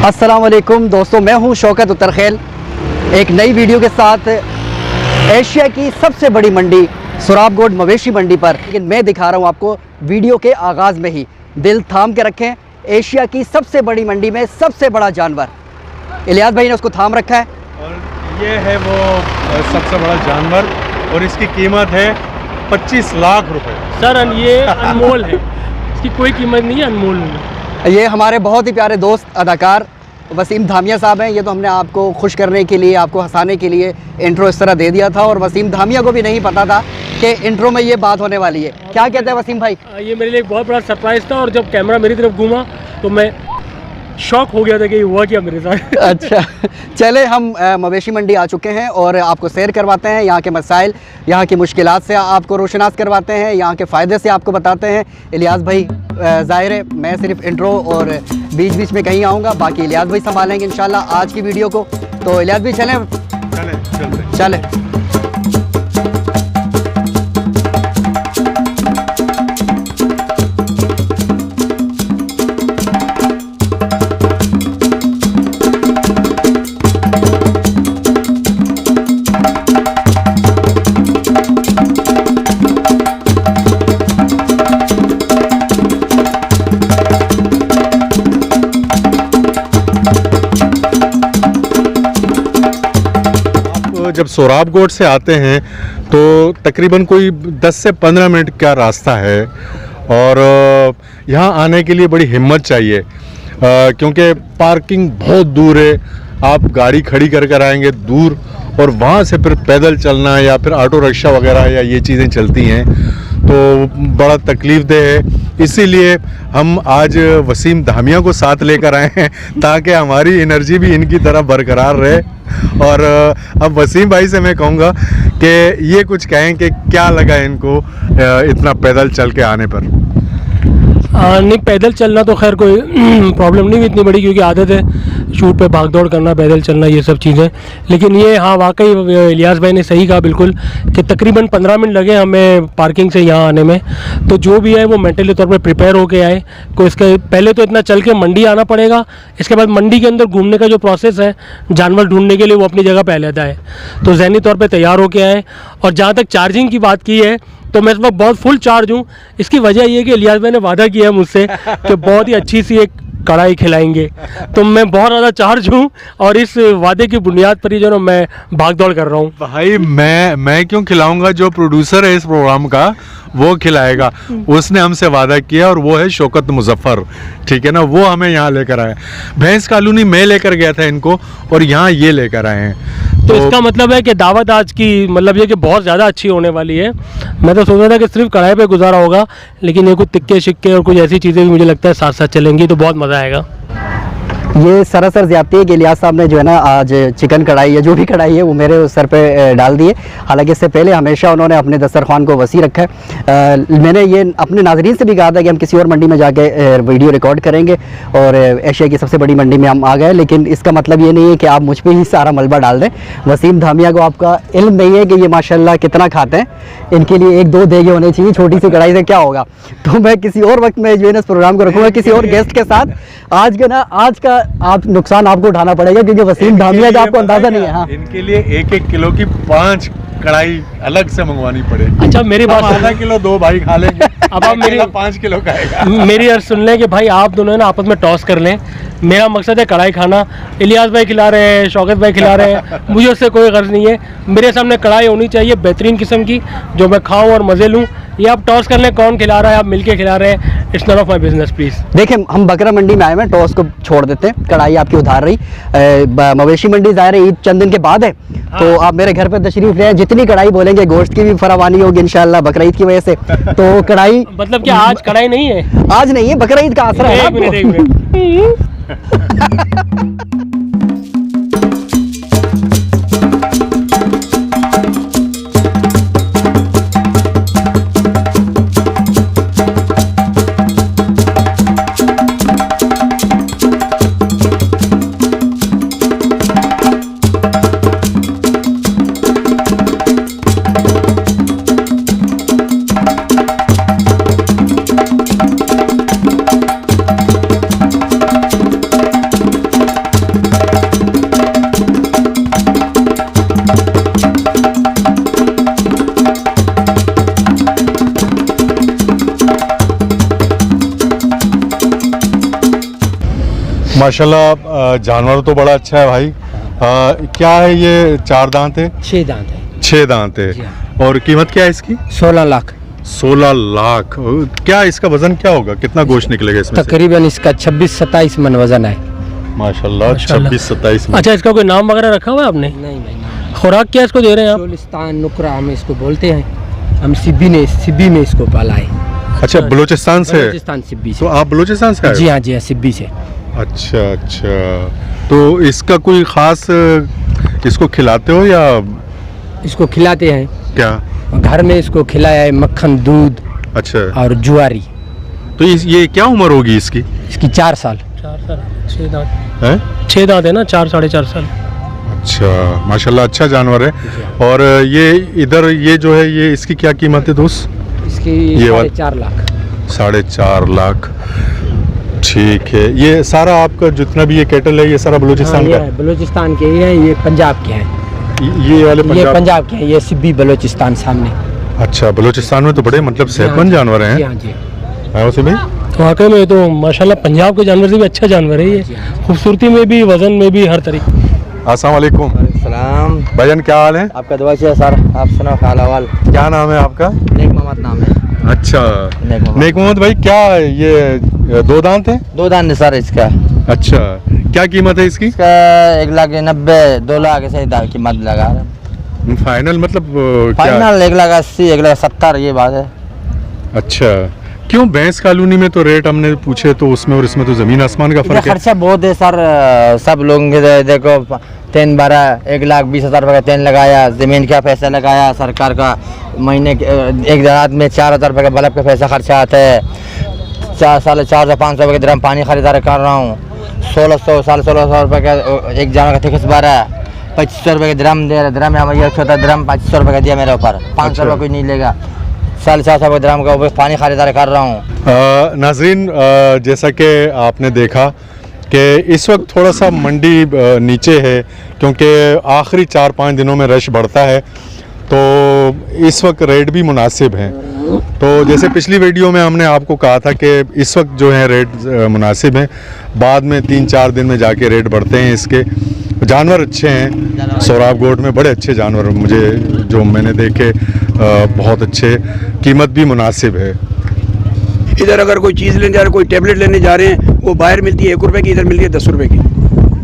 अस्सलाम वालेकुम दोस्तों, मैं हूं शौकत उत्तरखेल एक नई वीडियो के साथ एशिया की सबसे बड़ी मंडी सोराबगोड मवेशी मंडी पर। लेकिन मैं दिखा रहा हूं आपको वीडियो के आगाज़ में ही, दिल थाम के रखें, एशिया की सबसे बड़ी मंडी में सबसे बड़ा जानवर। इलियास भाई ने उसको थाम रखा है और ये है वो सबसे बड़ा जानवर और इसकी कीमत है 25 लाख रुपए। सर ये अनमोल है, इसकी कोई कीमत नहीं है, अनमोल है। ये हमारे बहुत ही प्यारे दोस्त अदाकार वसीम धामिया साहब हैं। ये तो हमने आपको खुश करने के लिए, आपको हंसाने के लिए इंट्रो इस तरह दे दिया था और वसीम धामिया को भी नहीं पता था कि इंट्रो में ये बात होने वाली है। क्या कहते हैं वसीम भाई? ये मेरे लिए एक बहुत बड़ा सरप्राइज़ था और जब कैमरा मेरी तरफ घूमा तो मैं शॉक हो गया था कि ये हुआ क्या मेरे साथ। अच्छा, चले हम मवेशी मंडी आ चुके हैं और आपको सैर करवाते हैं, यहाँ के मसाइल, यहाँ की मुश्किलात से आपको रोशनास करवाते हैं, यहाँ के फ़ायदे से आपको बताते हैं। इलियास भाई ज़ाहिर है मैं सिर्फ इंट्रो और बीच बीच में कहीं आऊँगा, बाकी इलियास भाई संभालेंगे इंशाल्लाह आज की वीडियो को। तो इलियास भाई चलें। जब सोराबगोड से आते हैं तो तकरीबन कोई 10 से 15 मिनट का रास्ता है और यहाँ आने के लिए बड़ी हिम्मत चाहिए क्योंकि पार्किंग बहुत दूर है। आप गाड़ी खड़ी कर कर आएंगे दूर और वहाँ से फिर पैदल चलना या फिर ऑटो रिक्शा वगैरह या ये चीज़ें चलती हैं तो बड़ा तकलीफ़देह है। इसीलिए हम आज वसीम धामिया को साथ लेकर आए हैं ताकि हमारी एनर्जी भी इनकी तरह बरकरार रहे। और अब वसीम भाई से मैं कहूँगा कि ये कुछ कहें कि क्या लगा इनको इतना पैदल चल के आने पर। नहीं, पैदल चलना तो खैर कोई प्रॉब्लम नहीं हुई इतनी बड़ी, क्योंकि आदत है शूट पे भाग दौड़ करना, पैदल चलना, ये सब चीज़ें। लेकिन ये हाँ वाकई इलियास भाई ने सही कहा बिल्कुल कि तकरीबन 15 मिनट लगे हमें पार्किंग से यहाँ आने में। तो जो भी है वो मेंटली तौर पे प्रिपेयर होके आए को इसके पहले तो इतना चल के मंडी आना पड़ेगा, इसके बाद मंडी के अंदर घूमने का जो प्रोसेस है जानवर ढूंढने के लिए वो अपनी जगह पे अलग है। तो ज़हनी तौर पर तैयार होके आए। और जहाँ तक चार्जिंग की बात की है तो मैं इस वक्त बहुत फुल चार्ज हूँ। इसकी वजह ये है कि इलियास भाई ने वादा किया है मुझसे कि बहुत ही अच्छी सी एक कढ़ाई खिलाएंगे, तो मैं बहुत ज़्यादा चार्ज हूँ और इस वादे की बुनियाद पर ही जो ना मैं भाग दौड़ कर रहा हूँ। भाई मैं क्यों खिलाऊंगा, जो प्रोड्यूसर है इस प्रोग्राम का वो खिलाएगा। उसने हमसे वादा किया और वो है शौकत मुजफ्फर, ठीक है ना, वो हमें यहाँ लेकर आए। भैंस कॉलोनी मैं लेकर गया था इनको और यहाँ ये लेकर आए हैं। तो इसका मतलब है कि दावत आज की मतलब ये कि बहुत ज़्यादा अच्छी होने वाली है। मैं तो सोच रहा था कि सिर्फ कढ़ाई पे गुजारा होगा, लेकिन ये कुछ तिक्के शिक्के और कुछ ऐसी चीज़ें भी मुझे लगता है साथ साथ चलेंगी तो बहुत मज़ा आएगा। ये सरासर ज़्यादती है कि इलियास साहब ने जो है ना आज चिकन कढ़ाई या जो भी कढ़ाई है वो मेरे सर पे डाल दिए। हालांकि इससे पहले हमेशा उन्होंने अपने दस्तरखान को वसी रखा है। मैंने ये अपने नाजरीन से भी कहा था कि हम किसी और मंडी में जाके वीडियो रिकॉर्ड करेंगे और एशिया की सबसे बड़ी मंडी में हम आ गए, लेकिन इसका मतलब ये नहीं है कि आप मुझ पर ही सारा मलबा डाल दें। वसीम धामिया को आपका इल्म नहीं है कि ये माशाल्लाह कितना खाते हैं, इनके लिए 1-2 देगे होने चाहिए, छोटी सी कढ़ाई से क्या होगा। तो मैं किसी और वक्त में जो है ना इस प्रोग्राम को रखूँगा किसी और गेस्ट के साथ। आज का आप नुकसान आपको उठाना पड़ेगा क्योंकि वसीम धामिया का आपको अंदाजा नहीं है। हाँ, इनके लिए 1-1 किलो की 5 कढ़ाई अलग से मंगवानी पड़े। अच्छा मेरी बात, आधा किलो 2 भाई खा लेंगे, अब आप मेरी 5 किलो खाएगा। मेरी अर्ज सुन लें कि भाई आप दोनों ना आपस में टॉस कर लें। मेरा मकसद है कढ़ाई खाना, इलियास भाई खिला रहे हैं, शौकत भाई खिला रहे हैं, मुझे उससे कोई गर्ज नहीं है। मेरे सामने कढ़ाई होनी चाहिए बेहतरीन किस्म की जो मैं खाऊं और मज़े लूं। ये आप टॉस कर लें कौन खिला रहा है, आप मिलके खिला रहे हैं, it's not of my business please. देखें हम बकरा मंडी में आए हैं, टॉस को छोड़ देते हैं, कढ़ाई आपकी उधार रही। मवेशी मंडी ज़ाहिर है ईद चंद दिन के बाद है। हाँ। तो आप मेरे घर पर तशरीफ़ ले, जितनी कढ़ाई बोलेंगे गोश्त की भी फरावानी होगी इंशाल्लाह बकरा ईद की वजह से। तो कढ़ाई मतलब कि आज कढ़ाई नहीं है? आज नहीं है, बकरा ईद का आसरा है। एक मिनट माशाल्लाह जानवर तो बड़ा अच्छा है भाई। क्या है ये, 4 दांत है? 6 दांत है। 6 दांत है। जी हाँ। और कीमत क्या है इसकी? 16 लाख। 16 लाख। क्या इसका वजन क्या होगा, कितना गोश्त निकलेगा इसमें से? तकरीबन इसका 26-27 मन वजन है। माशाल्लाह माशाल्लाह। 26-27 में। अच्छा, इसका कोई नाम वगैरह रखा हुआ है आपने? नहीं। खुराक क्या इसको दे रहे हैं आप? चोलिस्तान नुकरा हम इसको बोलते हैं। हम सिब्बी में इसको पाला है। अच्छा, बलूचिस्तान से? बलूचिस्तान सिब्बी तो से। आप बलूचिस्तान से आए हो? जी हाँ सिब्बी से। अच्छा। तो इसका कोई खास इसको खिलाते हो या? इसको खिलाते हैं, क्या? घर में इसको खिलाया है मक्खन, दूध अच्छा। और जुआरी। तो ये क्या उम्र होगी इसकी? इसकी 4 साल। 4 साल। 6 दांत है? 6 दांत है ना, 4 साढ़े 4 साल। अच्छा, माशाल्लाह अच्छा जानवर है। और ये इधर ये जो है, ये इसकी क्या कीमत है दोस्त? इसकी ये वाला? 4.5 लाख। 4.5 लाख। ठीक है। ये सारा आपका जितना भी ये कैटल है, ये सारा बलूचिस्तान का है? बलूचिस्तान के ये हैं, ये पंजाब के हैं। ये वाले ये पंजाब के हैं, ये सिब्बी बलूचिस्तान सामने। अच्छा, बलूचिस्तान में तो बड़े मतलब सेहतमंद जानवर हैं। जी हाँ जी। है उसे भाई? तो वाकई में तो माशाल्लाह पंजाब के जानवर से भी अच्छा जानवर है ये, खूबसूरती में भी, वजन में भी, हर तरीके। अस्सलाम वालेकुम सलाम। भाईजान, क्या हाल है? आपका दुआ चाहिए सर, आप सुनाओ हाल अहवाल? क्या नाम है आपका? नेक मोहम्मद नाम है। अच्छा, नेक नेक मोहम्मद भाई। क्या ये 2 दांत है? 2 दांत है सर इसका। अच्छा, क्या कीमत है इसकी? इसका 1,90,000 2 लाख ऐसे दाम कीमत लगा रहे हैं। फाइनल मतलब क्या? फाइनल 1,80,000 1,70,000 ये बात है। अच्छा, क्यों? भैंस कॉलोनी में तो रेट हमने पूछे तो उसमें और इसमें तो जमीन आसमान का इधर फर्क है। खर्चा बहुत है सर। सब लोगों के देखो 10-12 1,20,000 रुपये का 10 लगाया, ज़मीन का पैसा लगाया, सरकार का महीने के एक रात में 4,000 रुपये का बल्ब का पैसा खर्चा आता है। 400-500 रुपये का ड्रम पानी खरीदारी कर रहा हूँ। 1600 रुपये का एक जानवर का टिकट भरा। 2500 रुपये का ड्रम दे रहा। ड्रम ये छोटा ड्रम 2500 रुपये का दिया मेरे ऊपर। 500 रुपये कोई नहीं लेगा। 450 रुपये ड्रम का पानी खरीदारी कर रहा हूँ। नाज़रीन, जैसा कि आपने देखा कि इस वक्त थोड़ा सा मंडी नीचे है, क्योंकि आखिरी 4-5 दिनों में रश बढ़ता है, तो इस वक्त रेट भी मुनासिब हैं। तो जैसे पिछली वीडियो में हमने आपको कहा था कि इस वक्त जो है रेट मुनासिब हैं, बाद में 3-4 दिन में जाके रेट बढ़ते हैं। इसके जानवर अच्छे हैं, सोराब गोट में बड़े अच्छे जानवर मुझे जो मैंने देखे, बहुत अच्छे, कीमत भी मुनासिब है। इधर अगर कोई चीज़ लेने जा रहे हैं, कोई टेबलेट लेने जा रहे हैं, वो बाहर मिलती है 1 रुपए की, इधर मिलती है 10 रुपए की।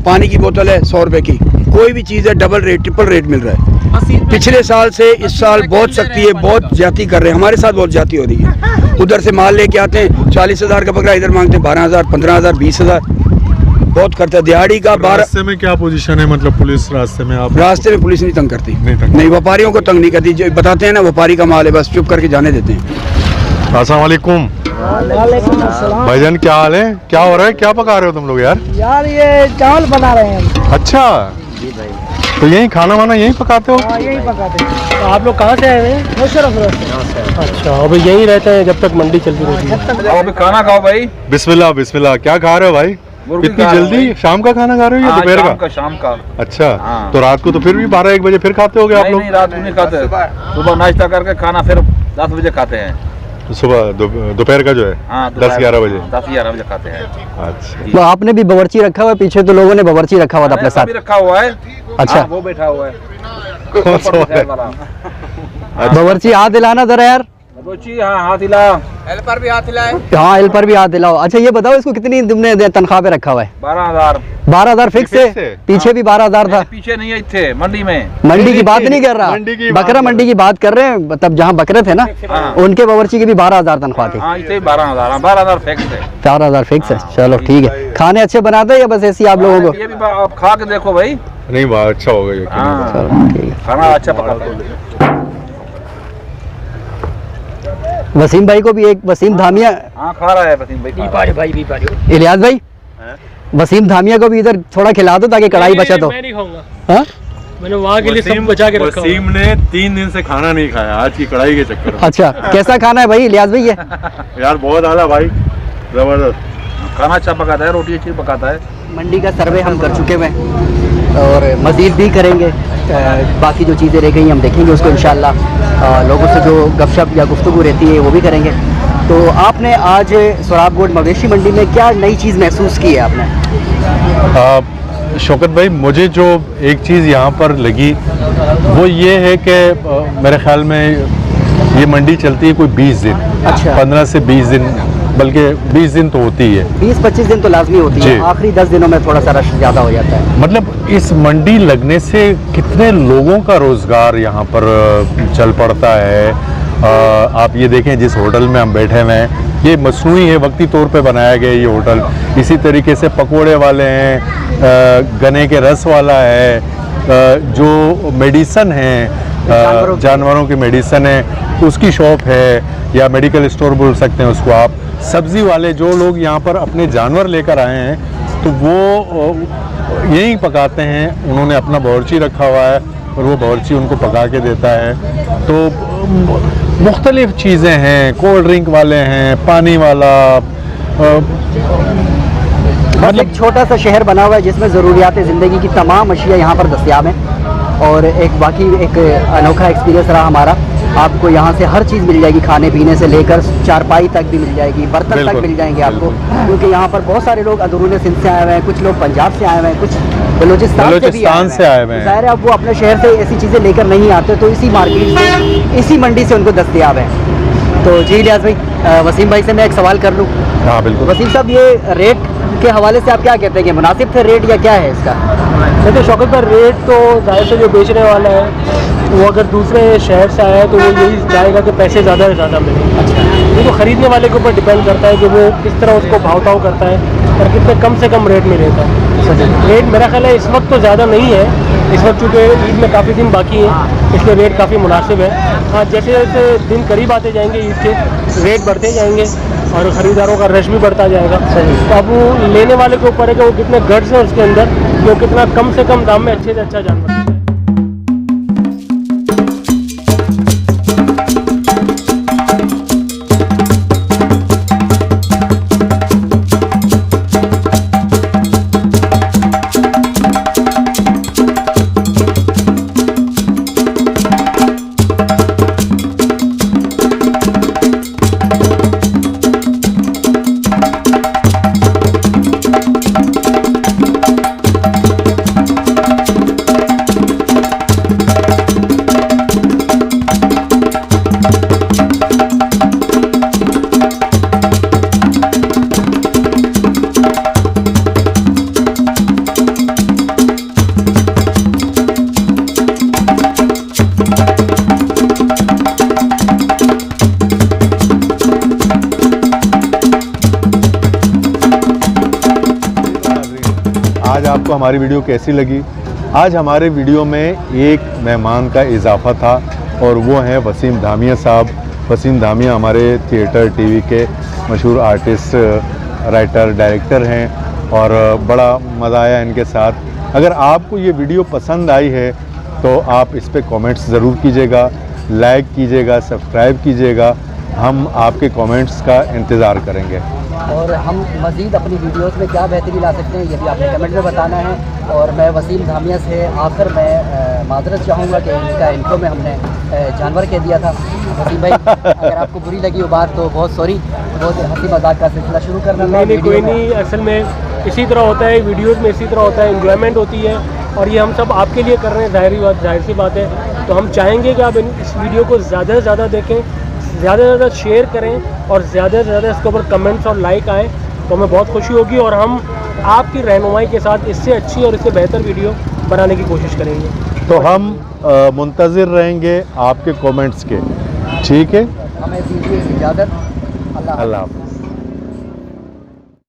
पानी की बोतल है 100 रुपए की। कोई भी चीज़ है डबल रेट, ट्रिपल रेट मिल रहा है। पिछले साल से इस साल बहुत सख्ती है, बहुत ज्यादती कर रहे हैं। हमारे साथ बहुत ज्यादती हो रही है। उधर से माल लेके आते हैं 40,000 का बकरा, इधर मांगते हैं 12,000, 15,000, 20,000, बहुत करता है। दिहाड़ी का 12। रास्ते में क्या पोजीशन है, मतलब पुलिस रास्ते में? आप रास्ते में पुलिस नहीं तंग करती, नहीं नहीं व्यापारियों को तंग नहीं करती। जो बताते हैं ना व्यापारी का माल है, बस चुप करके जाने देते हैं। अस्सलाम वालेकुम भाईजान, क्या हाल है? क्या हो रहा है? क्या पका रहे हो तुम लोग यार? यार ये चावल बना रहे हैं हम। अच्छा, तो यहीं खाना वाना यहीं पकाते हो? यही पकाते हैं। तो आप लोग कहाँ से आए हुए हैं? मुशर्रफ रोड से। अच्छा, अभी यहीं रहते हैं जब तक मंडी चलती रहती है? अभी खाना खाओ भाई। बिस्मिल्लाह बिस्मिल्लाह। क्या खा रहे हो भाई? मुर्गी इतनी खा रहे हो जल्दी? शाम का खाना खा रहे हो या दोपहर का? शाम का। अच्छा, हाँ। तो रात को तो फिर भी 12-1 बजे फिर खाते होगे आप नहीं लोग? नहीं, रात को नहीं खाते। सुबह नाश्ता करके खाना फिर 10 बजे खाते हैं। सुबह दोपहर का जो है? हाँ, 10-11 बजे। 10-11 बजे खाते हैं। अच्छा, तो आपने भी बावर्ची रखा हुआ है? पीछे तो लोगों ने बावर्ची रखा हुआ था अपने साथ। अभी रखा हुआ है। अच्छा। हाँ, वो बैठा हुआ है। कौन सा वाला? बावर्ची हाथ दिलाना जरा यार। बच्ची, हाँ हाथ हिला। एल पर भी हाथ हिलाए। हाँ, एल पर भी हाथ दिलाओ। अच्छा, ये बताओ इसको कितनी तुमने तनख्वाह पे रखा हुआ है? 12,000। 12,000 फिक्स है? फिक्स है? पीछे भी 12,000 था। पीछे नहीं है, थे मंडी में। मंडी की बात नहीं कर मंडी की रहा, बात बकरा कर मंडी की बात कर रहे हैं। तब जहाँ बकरे थे ना, हाँ। उनके बावर्ची की भी 12,000 तनख्वाह थी। हाँ, इसे 12,000। 12,000 फिक्स है। 4,000 फिक्स है। चलो ठीक है। खाने अच्छे बनाते हैं या बस ऐसे ही आप लोगों को? ये भी आप खा के देखो भाई। नहीं वाह, अच्छा होगा ये। हाँ, चलो ठीक है। खाना अच्छा पकाते हैं। वसीम भाई को भी एक, वसीम धामिया, हाँ, खा रहा है वसीम भाई। इलियास भाई, वसीम धामिया को भी इधर थोड़ा खिला दो ताकि कढ़ाई बचा तो। मैं नहीं खाऊंगा, हाँ? मैंने वहाँ के लिए सब बचा के रखा हुआ है। वसीम ने 3 दिन से खाना नहीं खाया आज की कढ़ाई के चक्कर में। अच्छा, कैसा खाना है भाई इलियास भाई? ये यार बहुत आला भाई, जबरदस्त खाना अच्छा पकाता है, रोटी अच्छी पकाता है। मंडी का सर्वे हम कर चुके हुए हैं और मज़ीद भी करेंगे। बाकी जो चीज़ें रह गई हम देखेंगे उसको इंशाल्लाह। लोगों से जो गपशप या गुफ्तगू रहती है वो भी करेंगे। तो आपने आज सोराब गोट मवेशी मंडी में क्या नई चीज़ महसूस की है आपने? शौकत भाई, मुझे जो एक चीज़ यहाँ पर लगी वो ये है कि मेरे ख्याल में ये मंडी चलती है कोई 20 दिन, अच्छा। 15 से 20 दिन, बल्कि 20 दिन तो होती है, 20-25 दिन तो लाजमी होती है, जी। आखिरी 10 दिनों में थोड़ा सा रश ज़्यादा हो जाता है। मतलब इस मंडी लगने से कितने लोगों का रोज़गार यहाँ पर चल पड़ता है। आप ये देखें, जिस होटल में हम बैठे हुए हैं ये मसनूई है, वक्ती तौर पे बनाया गया ये होटल। इसी तरीके से पकोड़े वाले हैं, गन्ने के रस वाला है, जो मेडिसन है, जानवरों की मेडिसन है उसकी शॉप है, या मेडिकल स्टोर बोल सकते हैं उसको आप। सब्ज़ी वाले जो लोग यहाँ पर अपने जानवर लेकर आए हैं तो वो यहीं पकाते हैं, उन्होंने अपना बावर्ची रखा हुआ है और वो बावर्ची उनको पका के देता है। तो मुख्तलिफ चीज़ें हैं, कोल्ड ड्रिंक वाले हैं, पानी वाला, मतलब एक छोटा सा शहर बना हुआ है जिसमें ज़रूरियात ज़िंदगी की तमाम अशिया यहाँ पर दस्तयाब हैं। और एक बाकी एक अनोखा एक्सपीरियंस रहा हमारा। आपको यहाँ से हर चीज़ मिल जाएगी, खाने पीने से लेकर चारपाई तक भी मिल जाएगी, बर्तन तक मिल जाएंगे आपको, क्योंकि यहाँ पर बहुत सारे लोग अंदरूनी सिंध से आए हुए हैं, कुछ लोग पंजाब से आए हुए हैं, कुछ बलूचिस्तान से आए हुए हैं। ज़ाहिर है अब वो अपने शहर से ऐसी चीज़ें लेकर नहीं आते, तो इसी मार्केट से, इसी मंडी से उनको दस्तयाब है। तो जी लियाज भाई, वसीम भाई से मैं एक सवाल कर लूँ। हाँ बिल्कुल। वसीम साहब, ये रेट के हवाले से आप क्या कहते हैं कि मुनासिब थे रेट या क्या है इसका? देखिए शौकत पर रेट तो जाहिर से जो बेचने वाला है वो अगर दूसरे शहर से आया है तो वो यही चाहेगा कि पैसे ज़्यादा से ज़्यादा मिलें। अच्छा, ये तो ख़रीदने वाले के ऊपर डिपेंड करता है कि वो किस तरह उसको भाव करता है और कितने कम से कम रेट में लेता है। रेट मेरा ख्याल है इस वक्त तो ज़्यादा नहीं है, इस वक्त चूँकि ईद में काफ़ी दिन बाकी हैं इसलिए रेट काफ़ी मुनासिब है। हाँ, जैसे जैसे दिन करीब आते जाएंगे ईद के, रेट बढ़ते जाएंगे और ख़रीदारों का रश भी बढ़ता जाएगा। तो अब वो लेने वाले के ऊपर है कि वो कितने गट्स है उसके अंदर, वो कितना कम से कम दाम में अच्छे से अच्छा जानवर देता है। आज आपको हमारी वीडियो कैसी लगी? आज हमारे वीडियो में एक मेहमान का इजाफा था और वो हैं वसीम धामिया साहब। वसीम धामिया हमारे थिएटर टीवी के मशहूर आर्टिस्ट, राइटर, डायरेक्टर हैं और बड़ा मज़ा आया इनके साथ। अगर आपको ये वीडियो पसंद आई है तो आप इस पर कमेंट्स ज़रूर कीजिएगा, लाइक कीजिएगा, सब्सक्राइब कीजिएगा। हम आपके कमेंट्स का इंतज़ार करेंगे और हम मज़ीद अपनी वीडियोस में क्या बेहतरी ला सकते हैं ये भी आपने कमेंट में बताना है। और मैं वसीम धामिया से आखिर मैं माजरत चाहूँगा कि इसका इंट्रो में हमने जानवर कह दिया था। वसीम भाई, अगर आपको बुरी लगी वो बात तो बहुत सॉरी, बहुत हंसी मजाक का सिलसिला शुरू करना था। नहीं, कोई नहीं, असल में इसी तरह होता है, वीडियोज़ में इसी तरह होता है, इंजॉयमेंट होती है और ये हम सब आपके लिए कर रहे हैं, जाहिर सी बात है। तो हम चाहेंगे कि आप इस वीडियो को ज़्यादा से ज़्यादा देखें, ज़्यादा से ज़्यादा शेयर करें और ज़्यादा से ज़्यादा इसके ऊपर कमेंट्स और लाइक आए तो हमें बहुत खुशी होगी और हम आपकी रहनुमाई के साथ इससे अच्छी और इससे बेहतर वीडियो बनाने की कोशिश करेंगे। तो हम मुंतज़िर रहेंगे आपके कमेंट्स के। ठीक है, हमें दीजिए इजाज़त। अल्लाह अल्लाह हाफ़िज़।